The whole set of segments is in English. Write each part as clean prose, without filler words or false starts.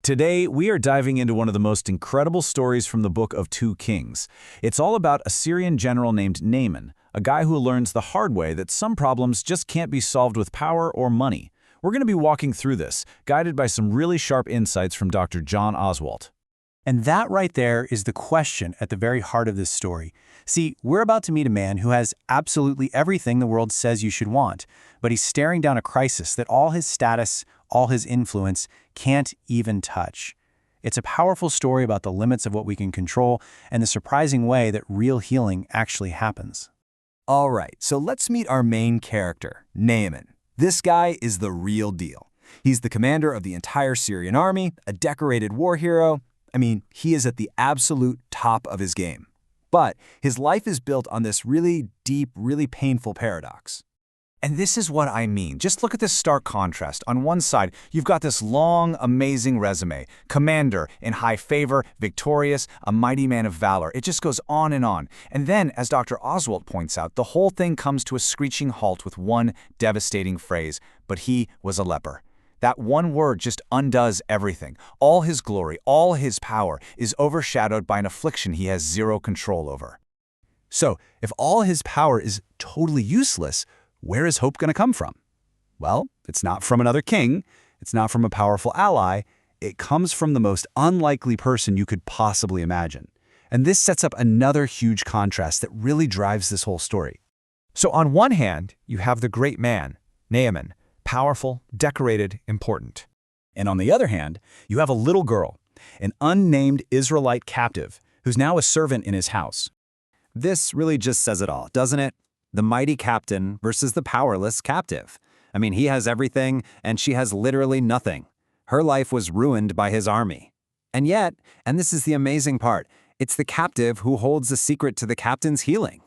Today, we are diving into one of the most incredible stories from the Book of 2 Kings. It's all about a Syrian general named Naaman, a guy who learns the hard way that some problems just can't be solved with power or money. We're going to be walking through this, guided by some really sharp insights from Dr. John Oswalt. And that right there is the question at the very heart of this story. See, we're about to meet a man who has absolutely everything the world says you should want, but he's staring down a crisis that all his status, all his influence can't even touch. It's a powerful story about the limits of what we can control and the surprising way that real healing actually happens. All right, so let's meet our main character, Naaman. This guy is the real deal. He's the commander of the entire Syrian army, a decorated war hero. I mean, he is at the absolute top of his game. But his life is built on this really deep, really painful paradox. And this is what I mean. Just look at this stark contrast. On one side, you've got this long, amazing resume. Commander, in high favor, victorious, a mighty man of valor. It just goes on. And then, as Dr. Oswalt points out, the whole thing comes to a screeching halt with one devastating phrase. But he was a leper. That one word just undoes everything. All his glory, all his power is overshadowed by an affliction he has zero control over. So, if all his power is totally useless, where is hope going to come from? Well, it's not from another king. It's not from a powerful ally. It comes from the most unlikely person you could possibly imagine. And this sets up another huge contrast that really drives this whole story. So on one hand, you have the great man, Naaman, powerful, decorated, important. And on the other hand, you have a little girl, an unnamed Israelite captive, who's now a servant in his house. This really just says it all, doesn't it? The mighty captain versus the powerless captive. I mean, he has everything, and she has literally nothing. Her life was ruined by his army. And yet, and this is the amazing part, it's the captive who holds the secret to the captain's healing.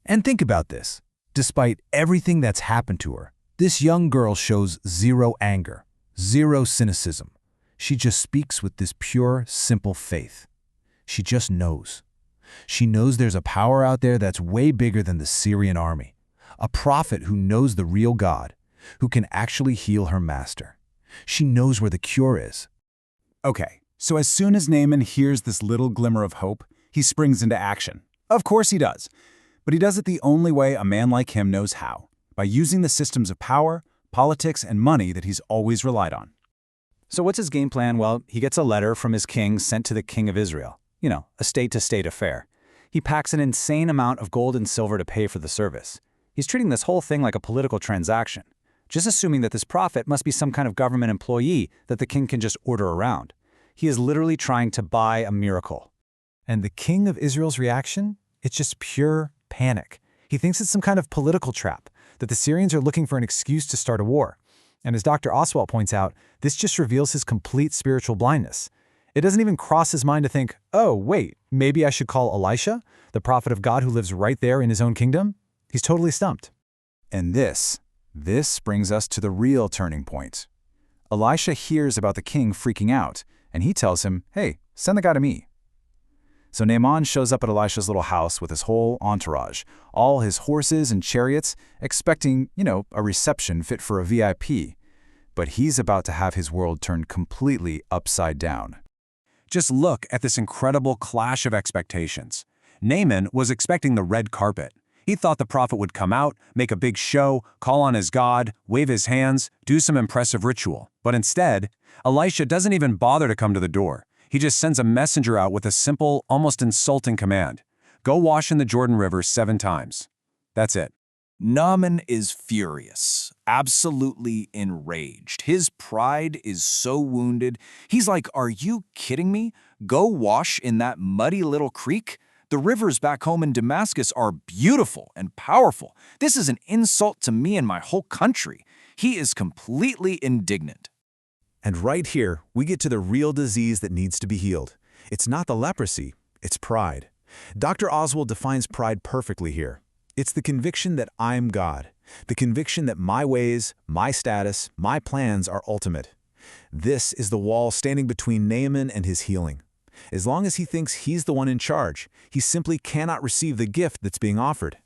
And think about this. Despite everything that's happened to her, this young girl shows zero anger, zero cynicism. She just speaks with this pure, simple faith. She just knows. She knows there's a power out there that's way bigger than the Syrian army. A prophet who knows the real God, who can actually heal her master. She knows where the cure is. Okay, so as soon as Naaman hears this little glimmer of hope, he springs into action. Of course he does. But he does it the only way a man like him knows how. By using the systems of power, politics, and money that he's always relied on. So what's his game plan? Well, he gets a letter from his king sent to the king of Israel. You know, a state-to-state affair. He packs an insane amount of gold and silver to pay for the service. He's treating this whole thing like a political transaction, just assuming that this prophet must be some kind of government employee that the king can just order around. He is literally trying to buy a miracle. And the king of Israel's reaction? It's just pure panic. He thinks it's some kind of political trap, that the Syrians are looking for an excuse to start a war. And as Dr. Oswalt points out, this just reveals his complete spiritual blindness. It doesn't even cross his mind to think, oh, wait, maybe I should call Elisha, the prophet of God who lives right there in his own kingdom? He's totally stumped. And this brings us to the real turning point. Elisha hears about the king freaking out, and he tells him, hey, send the guy to me. So Naaman shows up at Elisha's little house with his whole entourage, all his horses and chariots, expecting, a reception fit for a VIP. But he's about to have his world turned completely upside down. Just look at this incredible clash of expectations. Naaman was expecting the red carpet. He thought the prophet would come out, make a big show, call on his God, wave his hands, do some impressive ritual. But instead, Elisha doesn't even bother to come to the door. He just sends a messenger out with a simple, almost insulting command. Go wash in the Jordan River 7 times. That's it. Naaman is furious, absolutely enraged. His pride is so wounded. He's like, are you kidding me? Go wash in that muddy little creek? The rivers back home in Damascus are beautiful and powerful. This is an insult to me and my whole country. He is completely indignant. And right here, we get to the real disease that needs to be healed. It's not the leprosy, it's pride. Dr. Oswalt defines pride perfectly here. It's the conviction that I'm God, the conviction that my ways, my status, my plans are ultimate. This is the wall standing between Naaman and his healing. As long as he thinks he's the one in charge, he simply cannot receive the gift that's being offered.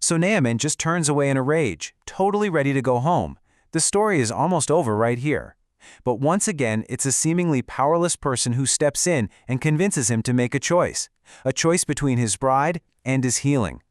So Naaman just turns away in a rage, totally ready to go home. The story is almost over right here. But once again, it's a seemingly powerless person who steps in and convinces him to make a choice between his pride and his healing.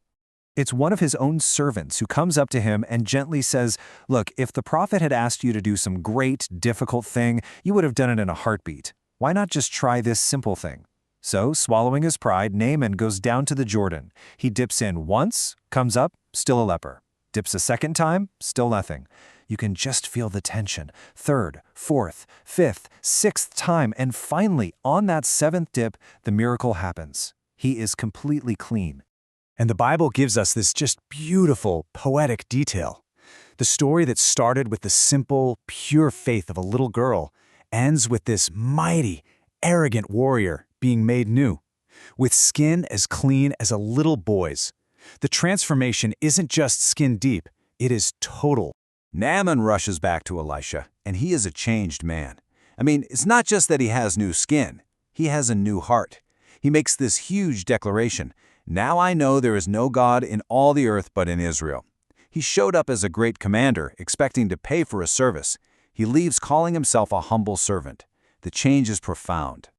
It's one of his own servants who comes up to him and gently says, "Look, if the prophet had asked you to do some great, difficult thing, you would have done it in a heartbeat. Why not just try this simple thing?" So, swallowing his pride, Naaman goes down to the Jordan. He dips in once, comes up, still a leper. Dips a second time, still nothing. You can just feel the tension. Third, fourth, fifth, sixth time, and finally, on that seventh dip, the miracle happens. He is completely clean. And the Bible gives us this just beautiful, poetic detail. The story that started with the simple, pure faith of a little girl ends with this mighty, arrogant warrior being made new, with skin as clean as a little boy's. The transformation isn't just skin deep, it is total. Naaman rushes back to Elisha, and he is a changed man. I mean, it's not just that he has new skin, he has a new heart. He makes this huge declaration, "Now I know there is no God in all the earth but in Israel." He showed up as a great commander, expecting to pay for a service. He leaves calling himself a humble servant. The change is profound.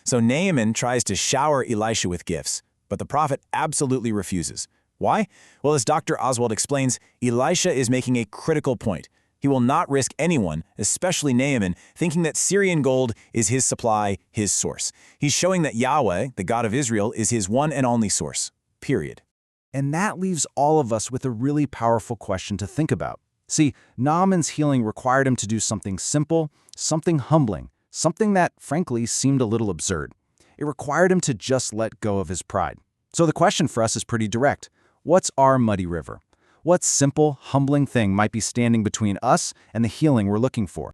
So Naaman tries to shower Elisha with gifts, but the prophet absolutely refuses. Why? Well, as Dr. Oswalt explains, Elisha is making a critical point. He will not risk anyone, especially Naaman, thinking that Syrian gold is his supply, his source. He's showing that Yahweh, the God of Israel, is his one and only source. Period. And that leaves all of us with a really powerful question to think about. See, Naaman's healing required him to do something simple, something humbling, something that, frankly, seemed a little absurd. It required him to just let go of his pride. So the question for us is pretty direct. What's our muddy river? What simple, humbling thing might be standing between us and the healing we're looking for?